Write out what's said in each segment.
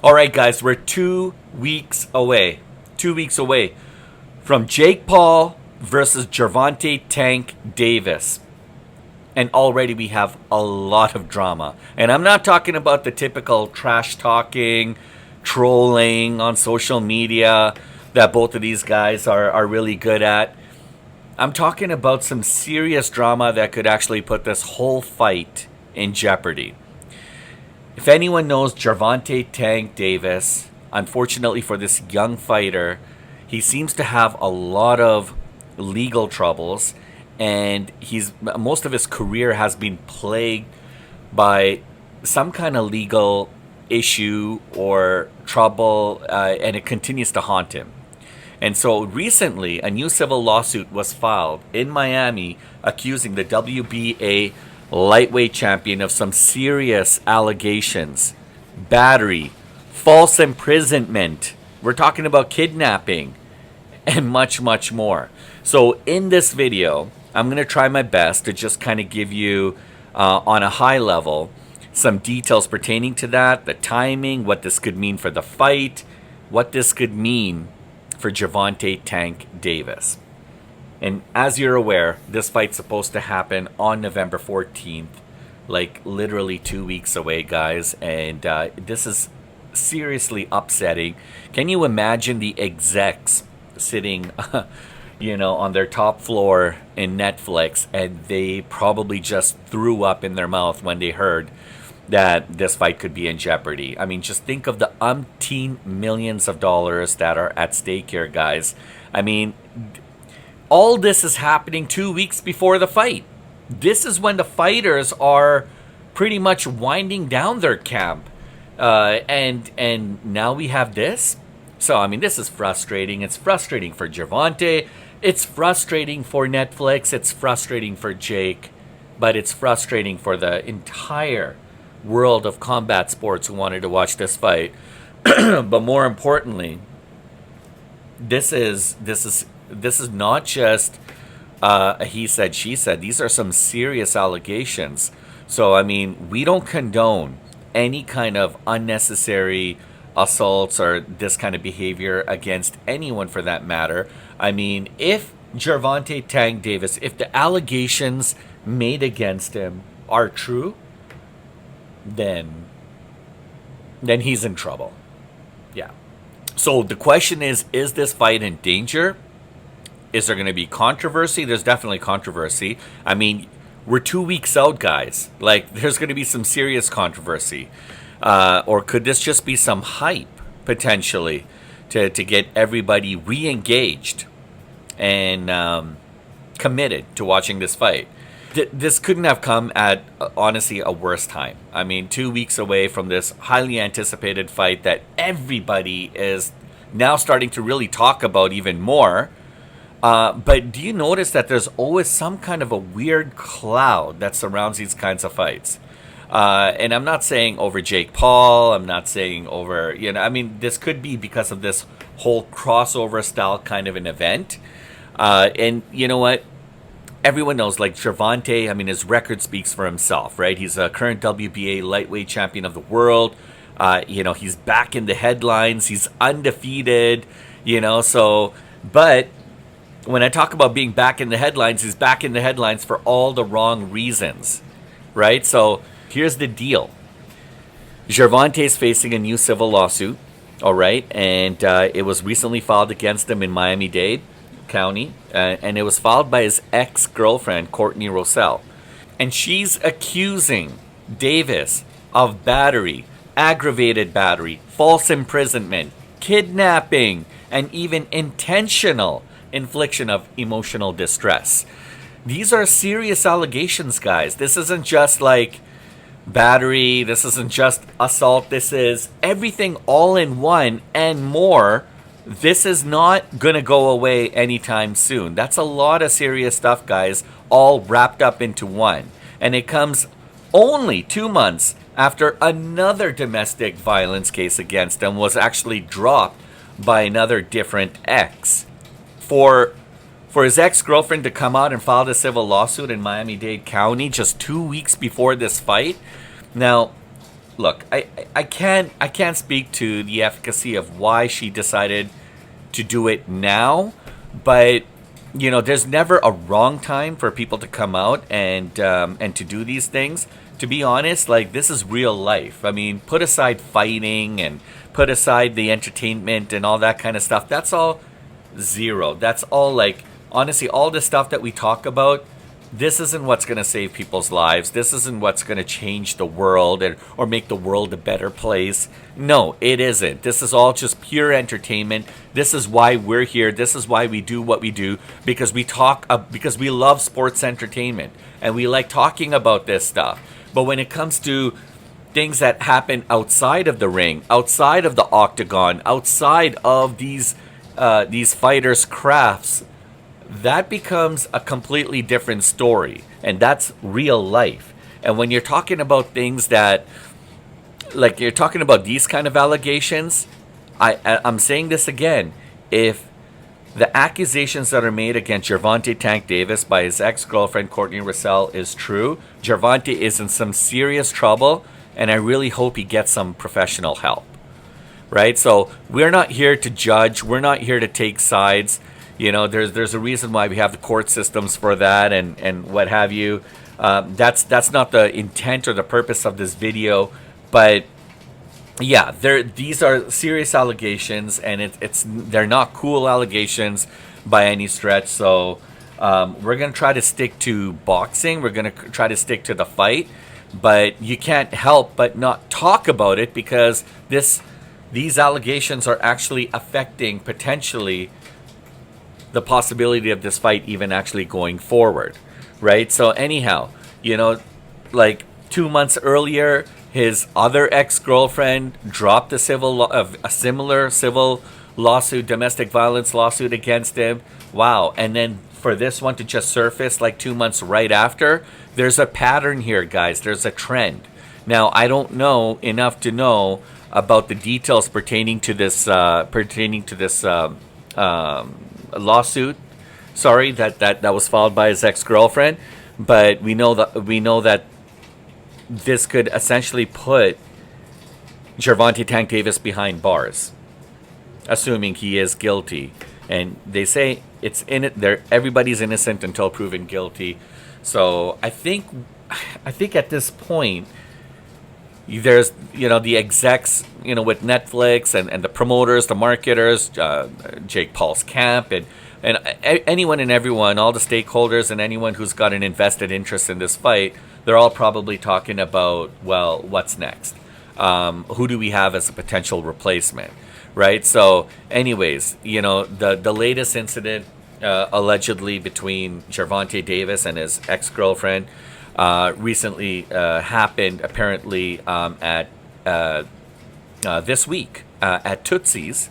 All right, guys, we're 2 weeks away. 2 weeks away from Jake Paul versus Gervonta Tank Davis. And already we have a lot of drama. And I'm not talking about the typical trash talking, trolling on social media that both of these guys are really good at. I'm talking about some serious drama that could actually put this whole fight in jeopardy. If anyone knows Gervonta Tank Davis, unfortunately for this young fighter, he seems to have a lot of legal troubles, and most of his career has been plagued by some kind of legal issue or trouble, and it continues to haunt him. And so recently, a new civil lawsuit was filed in Miami accusing the WBA lightweight champion of some serious allegations: battery, false imprisonment, we're talking about kidnapping, and much, much more. So in this video, I'm going to try my best to just kind of give you, on a high level, some details pertaining to that, the timing, what this could mean for the fight, what this could mean for Gervonta Tank Davis. And as you're aware, this fight's supposed to happen on November 14th, like literally 2 weeks away, guys. And this is seriously upsetting. Can you imagine the execs sitting, on their top floor in Netflix, and they probably just threw up in their mouth when they heard that this fight could be in jeopardy? I mean, just think of the umpteen millions of dollars that are at stake here, guys. I mean, all this is happening 2 weeks before the fight. This is when the fighters are pretty much winding down their camp. And now we have this. So, I mean, this is frustrating. It's frustrating for Gervonta. It's frustrating for Netflix. It's frustrating for Jake. But it's frustrating for the entire world of combat sports who wanted to watch this fight. But more importantly, this is not just he said, she said. These are some serious allegations. So, I mean, we don't condone any kind of unnecessary assaults or this kind of behavior against anyone for that matter. I mean, if Gervonta Tank Davis, if the allegations made against him are true, then he's in trouble. Yeah. So the question is this fight in danger? Is there going to be controversy? There's definitely controversy. I mean, we're 2 weeks out, guys. Like, there's going to be some serious controversy. Or could this just be some hype, potentially, to get everybody re-engaged and committed to watching this fight? This couldn't have come at, honestly, a worse time. I mean, 2 weeks away from this highly anticipated fight that everybody is now starting to really talk about even more. But do you notice that there's always some kind of a weird cloud that surrounds these kinds of fights? And I'm not saying over Jake Paul. I'm not saying over, I mean, this could be because of this whole crossover style kind of an event. And you know what? Everyone knows, like, Gervonta, I mean, his record speaks for himself, right? He's a current WBA lightweight champion of the world. He's back in the headlines. He's undefeated, but when I talk about being back in the headlines, he's back in the headlines for all the wrong reasons, right? So here's the deal. Gervonta is facing a new civil lawsuit, all right? And it was recently filed against him in Miami-Dade County, and it was filed by his ex-girlfriend, Courtney Rosell. And she's accusing Davis of battery, aggravated battery, false imprisonment, kidnapping, and even intentional infliction of emotional distress. These are serious allegations, guys. This isn't just like battery. This isn't just assault. This is everything all in one and more. This is not going to go away anytime soon. That's a lot of serious stuff, guys, all wrapped up into one. And it comes only 2 months after another domestic violence case against him was actually dropped by another different ex. For his ex-girlfriend to come out and file a civil lawsuit in Miami-Dade County just 2 weeks before this fight. Now, look, I can't speak to the efficacy of why she decided to do it now, but there's never a wrong time for people to come out and to do these things. To be honest, like, this is real life. I mean, put aside fighting and put aside the entertainment and all that kind of stuff. That's all zero. That's all, like, honestly, all the stuff that we talk about, this isn't what's going to save people's lives. This isn't what's going to change the world or make the world a better place. No, it isn't. This is all just pure entertainment. This is why we're here. This is why we do what we do, because because we love sports entertainment and we like talking about this stuff. But when it comes to things that happen outside of the ring, outside of the octagon, outside of these fighters' crafts, that becomes a completely different story, and that's real life. And when you're talking about things that, like, you're talking about these kind of allegations, I'm saying this again, if the accusations that are made against Gervonta Tank Davis by his ex-girlfriend Courtney Russell is true, Gervonta is in some serious trouble, and I really hope he gets some professional help. Right? So we're not here to judge. We're not here to take sides. There's a reason why we have the court systems for that and what have you. That's not the intent or the purpose of this video, but yeah, these are serious allegations, and they're not cool allegations by any stretch. So we're gonna try to stick to boxing. We're gonna try to stick to the fight, but you can't help but not talk about it, because these allegations are actually affecting potentially the possibility of this fight even actually going forward, right? So anyhow, like 2 months earlier, his other ex-girlfriend dropped a similar civil lawsuit, domestic violence lawsuit against him. Wow. And then for this one to just surface like 2 months right after, there's a pattern here, guys. There's a trend. Now, I don't know enough to know about the details pertaining to this lawsuit. Sorry, that was filed by his ex-girlfriend, but we know that this could essentially put Gervonta Tank Davis behind bars, assuming he is guilty. And they say everybody's innocent until proven guilty. So I think at this point, there's the execs with Netflix and the promoters, the marketers, Jake Paul's camp, and anyone and everyone, all the stakeholders and anyone who's got an invested interest in this fight, they're all probably talking about, well, what's next? Who do we have as a potential replacement, right? So anyways, the latest incident allegedly between Gervonta Davis and his ex-girlfriend recently happened apparently at this week at Tootsie's,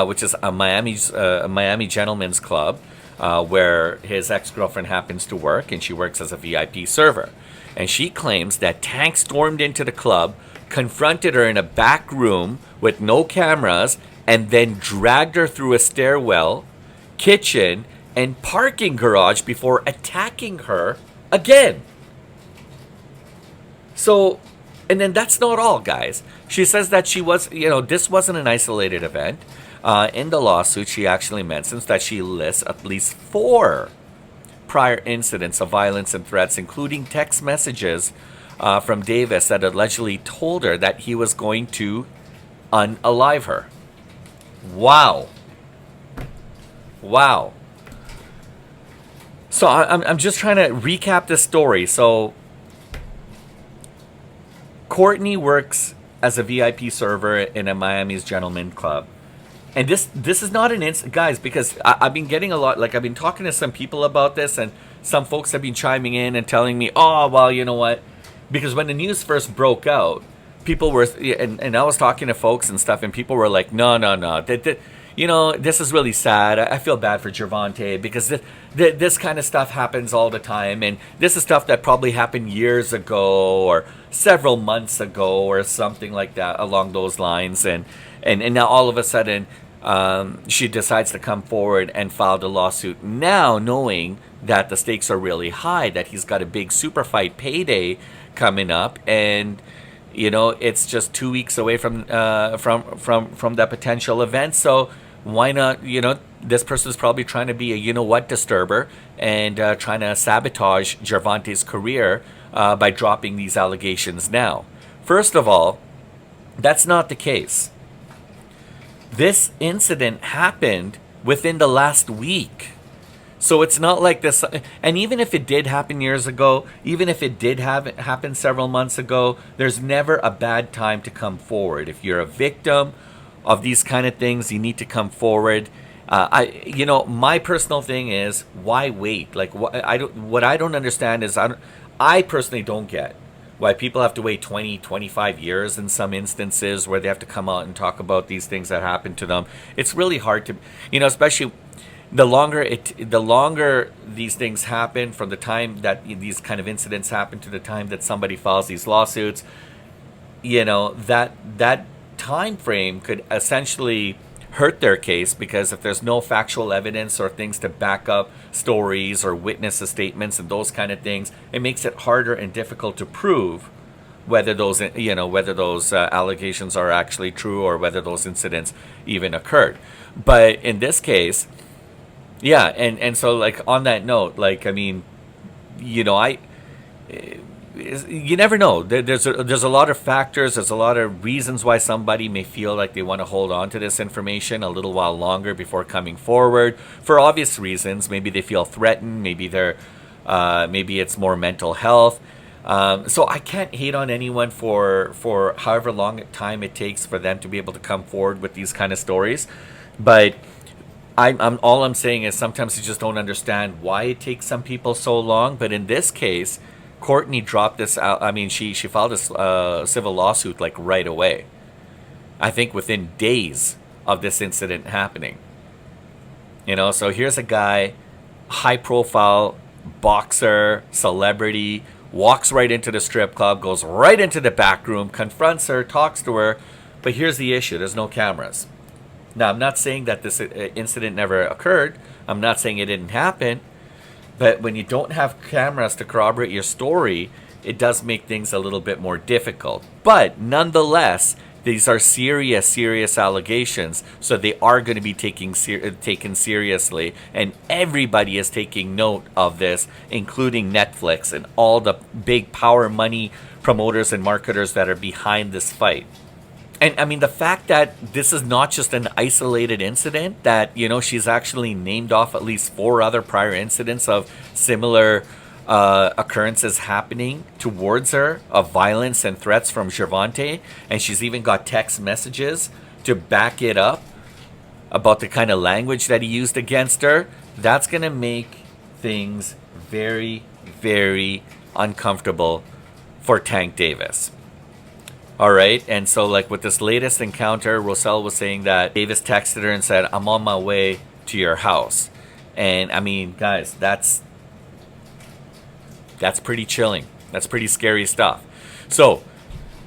which is a Miami gentleman's club where his ex-girlfriend happens to work, and she works as a VIP server. And she claims that Tank stormed into the club, confronted her in a back room with no cameras, and then dragged her through a stairwell, kitchen, and parking garage before attacking her again. So, and then that's not all, guys. She says that this wasn't an isolated event. In the lawsuit, she actually mentions that she lists at least 4 prior incidents of violence and threats, including text messages from Davis that allegedly told her that he was going to unalive her. Wow. So I'm just trying to recap this story. So Courtney works as a VIP server in a Miami's gentleman club. And this is not an instant, guys, because I've been getting a lot, like, I've been talking to some people about this, and some folks have been chiming in and telling me, oh, well, you know what? Because when the news first broke out, people were, and I was talking to folks and stuff, and people were like, no. This is really sad. I feel bad for Gervonta, because this kind of stuff happens all the time. And this is stuff that probably happened years ago or several months ago or something like that along those lines. And now all of a sudden, she decides to come forward and file the lawsuit now, knowing that the stakes are really high, that he's got a big super fight payday coming up. And it's just 2 weeks away from that potential event. So why not? This person is probably trying to be a disturber and trying to sabotage Gervonta's career by dropping these allegations now. First of all, that's not the case. This incident happened within the last week. So it's not like this. And even if it did happen years ago, even if it did happen several months ago, there's never a bad time to come forward. If you're a victim of these kind of things, you need to come forward. My personal thing is, why wait? Like, what I don't understand is, I personally don't get why people have to wait 20, 25 years in some instances where they have to come out and talk about these things that happened to them. It's really hard to, especially the longer these things happen, from the time that these kind of incidents happen to the time that somebody files these lawsuits, that time frame could essentially hurt their case, because if there's no factual evidence or things to back up stories or witness statements and those kind of things, it makes it harder and difficult to prove whether those allegations are actually true or whether those incidents even occurred. But in this case, yeah, and so, like, on that note, like, I mean, you never know. There's a lot of factors. There's a lot of reasons why somebody may feel like they want to hold on to this information a little while longer before coming forward, for obvious reasons. Maybe they feel threatened. Maybe maybe it's more mental health. So I can't hate on anyone for however long time it takes for them to be able to come forward with these kind of stories, but all I'm saying is sometimes you just don't understand why it takes some people so long. But in this case, Courtney dropped this out. I mean, she filed a civil lawsuit like right away. I think within days of this incident happening. So here's a guy, high profile boxer, celebrity, walks right into the strip club, goes right into the back room, confronts her, talks to her. But here's the issue: there's no cameras. Now, I'm not saying that this incident never occurred. I'm not saying it didn't happen. But when you don't have cameras to corroborate your story, it does make things a little bit more difficult. But nonetheless, these are serious allegations. So they are going to be taken seriously. And everybody is taking note of this, including Netflix and all the big power money promoters and marketers that are behind this fight. And I mean, the fact that this is not just an isolated incident, that, she's actually named off at least 4 other prior incidents of similar occurrences happening towards her, of violence and threats from Gervonta. And she's even got text messages to back it up about the kind of language that he used against her. That's going to make things very, very uncomfortable for Tank Davis. All right, and so, like, with this latest encounter, Roselle was saying that Davis texted her and said, "I'm on my way to your house." And I mean, guys, that's pretty chilling. That's pretty scary stuff. So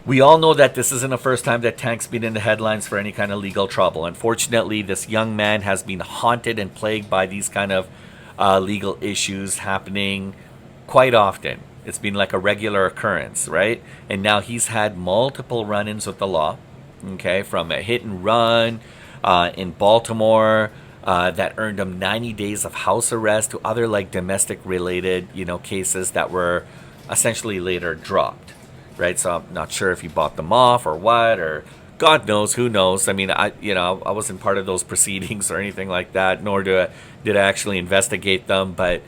we all know that this isn't the first time that Tank's been in the headlines for any kind of legal trouble. Unfortunately, this young man has been haunted and plagued by these kind of legal issues happening quite often. It's been like a regular occurrence, right? And now he's had multiple run-ins with the law, okay, from a hit and run in Baltimore that earned him 90 days of house arrest, to other, like, domestic-related, cases that were essentially later dropped, right? So I'm not sure if he bought them off or what, or God knows, who knows. I mean, I wasn't part of those proceedings or anything like that, nor did I actually investigate them, but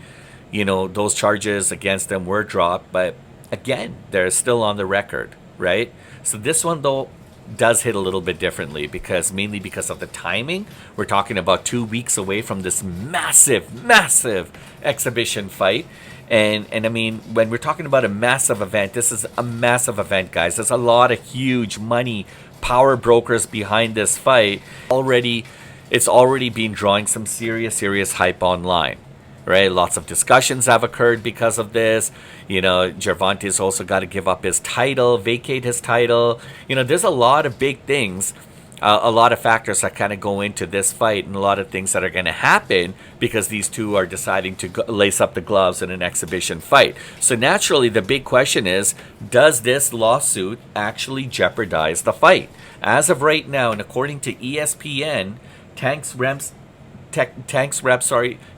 those charges against them were dropped, but again, they're still on the record, right? So this one, though, does hit a little bit differently, mainly because of the timing. We're talking about 2 weeks away from this massive exhibition fight. And I mean, when we're talking about a massive event, this is a massive event, guys. There's a lot of huge money, power brokers behind this fight. It's already been drawing some serious hype online. Right, lots of discussions have occurred because of this. Gervonta's also got to give up his title, vacate his title. There's a lot of big things a lot of factors that kind of go into this fight, and a lot of things that are going to happen because these two are deciding to lace up the gloves in an exhibition fight. So naturally, the big question is, does this lawsuit actually jeopardize the fight? As of right now, and according to ESPN, Tank's reps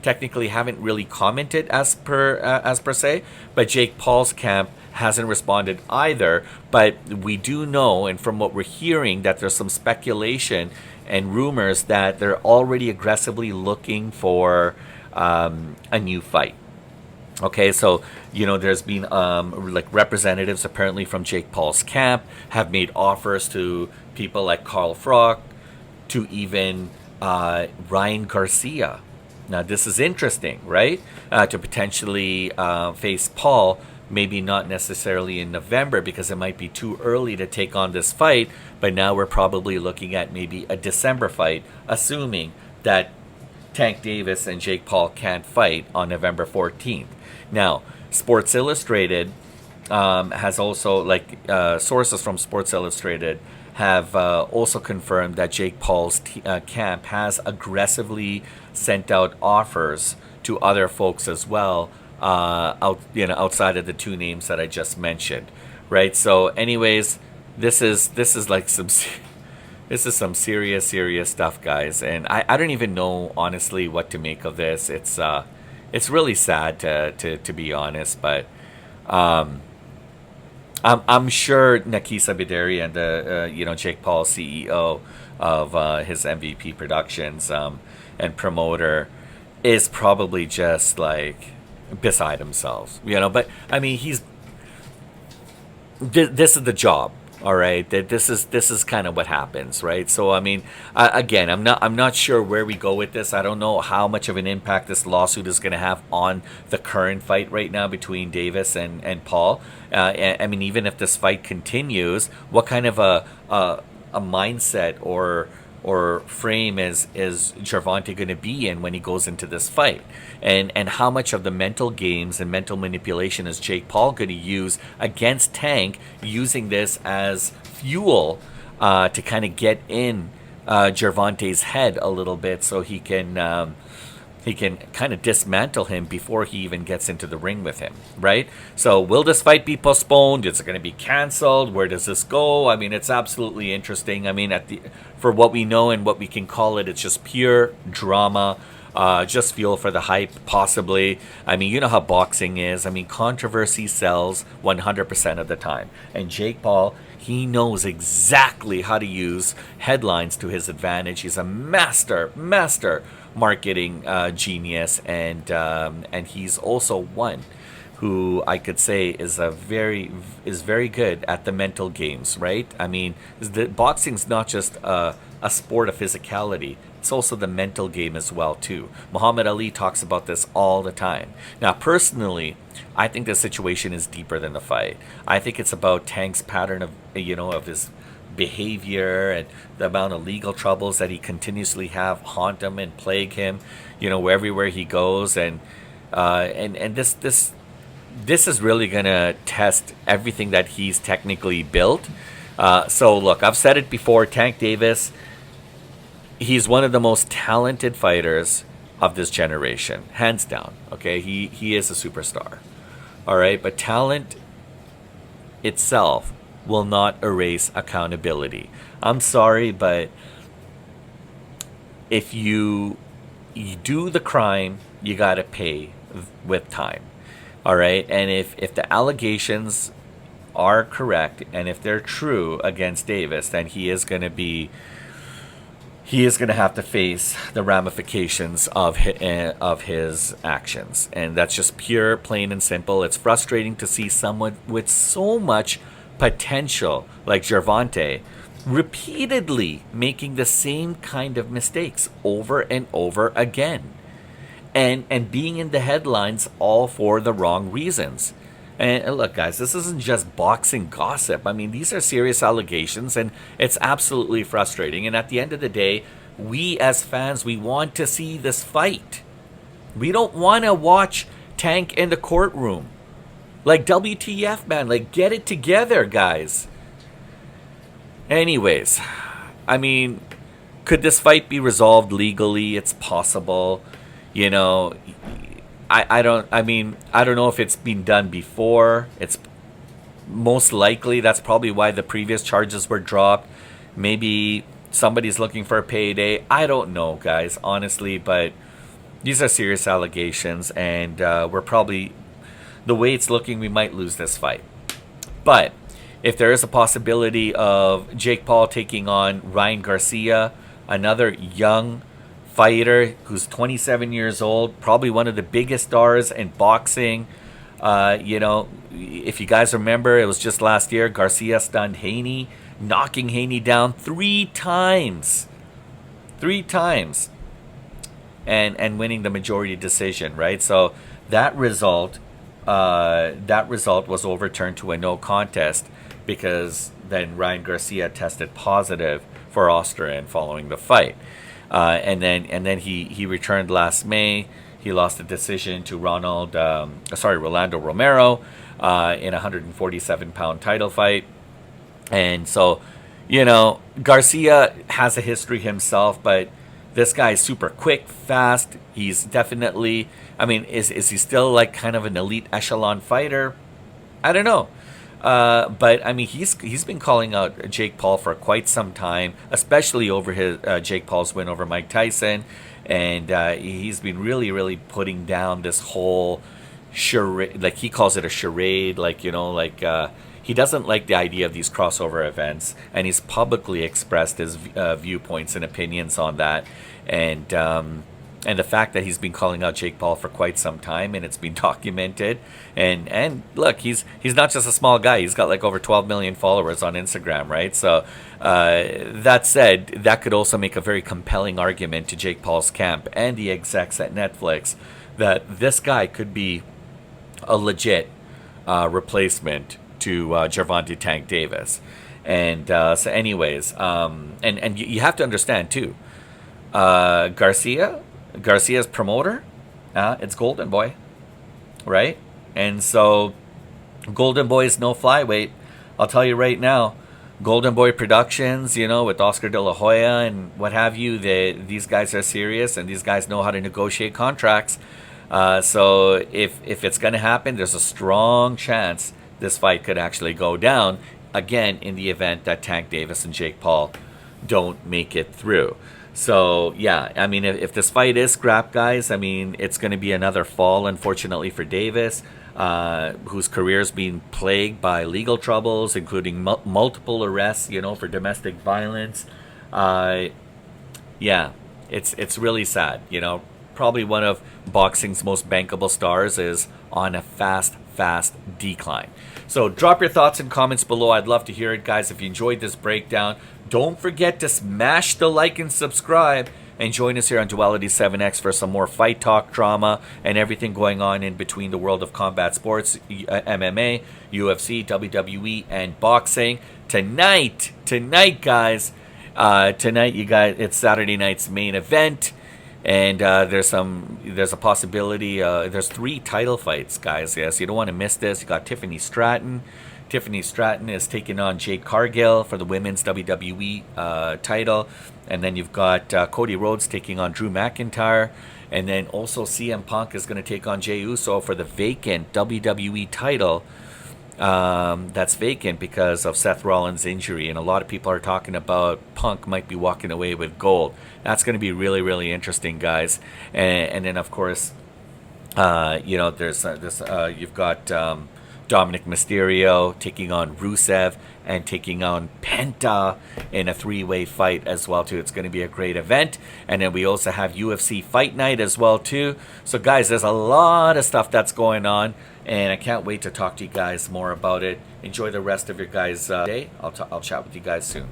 technically haven't really commented as per se, but Jake Paul's camp hasn't responded either. But we do know, and from what we're hearing, that there's some speculation and rumors that they're already aggressively looking for a new fight. Okay, so there's been like representatives apparently from Jake Paul's camp have made offers to people like Carl Froch, to even Ryan Garcia. Now this is interesting, right? To potentially face Paul, maybe not necessarily in November because it might be too early to take on this fight, but now we're probably looking at maybe a December fight, assuming that Tank Davis and Jake Paul can't fight on November 14th. Now, Sports Illustrated has also, sources from Sports Illustrated have also confirmed that Jake Paul's camp has aggressively sent out offers to other folks as well, outside of the two names that I just mentioned, right? So, anyways, this is like some some serious stuff, guys, and I don't even know honestly what to make of this. It's really sad to be honest, but I'm sure Nakisa Bideri and the Jake Paul CEO of his MVP Productions and promoter is probably just like beside themselves, But I mean, this is the job, all right. That this is kind of what happens, right? So I mean, again, I'm not sure where we go with this. I don't know how much of an impact this lawsuit is going to have on the current fight right now between Davis and Paul. I mean, even if this fight continues, what kind of a mindset or frame is Gervonta going to be in when he goes into this fight? And how much of the mental games and mental manipulation is Jake Paul going to use against Tank, using this as fuel to kind of get in Gervonta's head a little bit, so he can kind of dismantle him before he even gets into the ring with him, right? So will this fight be postponed? Is it going to be canceled? Where does this go? I mean, it's absolutely interesting. I mean, for what we know and what we can call it, it's just pure drama. Just fuel for the hype, possibly. I mean, you know how boxing is. I mean, controversy sells 100% of the time. And Jake Paul, he knows exactly how to use headlines to his advantage. He's a master marketing genius, and he's also one who I could say is very good at the mental games, right? I mean, boxing's not just a sport of physicality. It's also the mental game as well too. Muhammad Ali talks about this all the time. Now, personally, I think the situation is deeper than the fight. I think it's about Tank's pattern of his behavior and the amount of legal troubles that he continuously haunt him and plague him, everywhere he goes, and this is really gonna test everything that he's technically built. So look, I've said it before. Tank Davis, he's one of the most talented fighters of this generation, hands down. Okay, he is a superstar. All right, but talent itself will not erase accountability. I'm sorry, but if you do the crime, you gotta pay with time. All right, and if the allegations are correct and if they're true against Davis, then he is going to have to face the ramifications of his actions, and that's just pure, plain and simple. It's frustrating to see someone with so much potential like Gervonta repeatedly making the same kind of mistakes over and over again, and being in the headlines all for the wrong reasons. And look, guys, this isn't just boxing gossip. I mean, these are serious allegations, and it's absolutely frustrating. And at the end of the day, we as fans, we want to see this fight. We don't want to watch Tank in the courtroom. Like, WTF, man. Like, get it together, guys. Anyways, I mean, could this fight be resolved legally? It's possible. You know, I don't. I mean, I don't know if it's been done before. It's most likely that's probably why the previous charges were dropped. Maybe somebody's looking for a payday. I don't know, guys, honestly, but these are serious allegations, and we're probably, the way it's looking, we might lose this fight. But if there is a possibility of Jake Paul taking on Ryan Garcia, another young fighter who's 27 years old, probably one of the biggest stars in boxing. You know, if you guys remember, it was just last year, Garcia stunned Haney, knocking Haney down 3 times. 3 times. And winning the majority decision, right? So that result was overturned to a no contest because then Ryan Garcia tested positive for Austrian following the fight. And then he returned last May. He lost the decision to Rolando Romero in a 147-pound title fight. And so, you know, Garcia has a history himself, but this guy is super quick, fast. He's definitely, I mean, is he still like kind of an elite echelon fighter? I don't know. But I mean, he's been calling out Jake Paul for quite some time, especially over his Jake Paul's win over Mike Tyson, and he's been really putting down this whole charade, like he calls it a charade, like, you know, like he doesn't like the idea of these crossover events, and he's publicly expressed his viewpoints and opinions on that, and the fact that he's been calling out Jake Paul for quite some time, and it's been documented. And look, he's not just a small guy. He's got like over 12 million followers on Instagram, right? So that said, that could also make a very compelling argument to Jake Paul's camp and the execs at Netflix that this guy could be a legit replacement to Gervonta Tank Davis. And so anyways, and you have to understand too, Garcia's promoter, it's Golden Boy, right? And so Golden Boy is no flyweight. I'll tell you right now, Golden Boy Productions, you know, with Oscar De La Hoya and what have you, these guys are serious, and these guys know how to negotiate contracts. So if it's going to happen, there's a strong chance this fight could actually go down, again, in the event that Tank Davis and Jake Paul don't make it through. So, yeah, I mean, if this fight is scrapped, guys, I mean, it's going to be another fall, unfortunately, for Davis, whose career's been plagued by legal troubles, including multiple arrests, you know, for domestic violence. Yeah, it's really sad, you know. Probably one of boxing's most bankable stars is on a fast decline. So drop your thoughts and comments below. I'd love to hear it, guys. If you enjoyed this breakdown, don't forget to smash the like and subscribe, and join us here on Duality 7X for some more fight talk, drama, and everything going on in between the world of combat sports, MMA, UFC, WWE, and boxing. Tonight, guys, you guys, it's Saturday night's main event. And there's a possibility. There's 3 title fights, guys. Yes, you don't want to miss this. You got Tiffany Stratton. Tiffany Stratton is taking on Jade Cargill for the women's WWE title, and then you've got Cody Rhodes taking on Drew McIntyre, and then also CM Punk is going to take on Jey Uso for the vacant WWE title. That's vacant because of Seth Rollins' injury, and a lot of people are talking about Punk might be walking away with gold. That's going to be really interesting, guys. And then, of course, you know, there's you've got Dominic Mysterio taking on Rusev and taking on Penta in a 3-way fight as well too. It's going to be a great event. And then we also have UFC Fight Night as well too. So guys, there's a lot of stuff that's going on, and I can't wait to talk to you guys more about it. Enjoy the rest of your guys' day. I'll chat with you guys soon.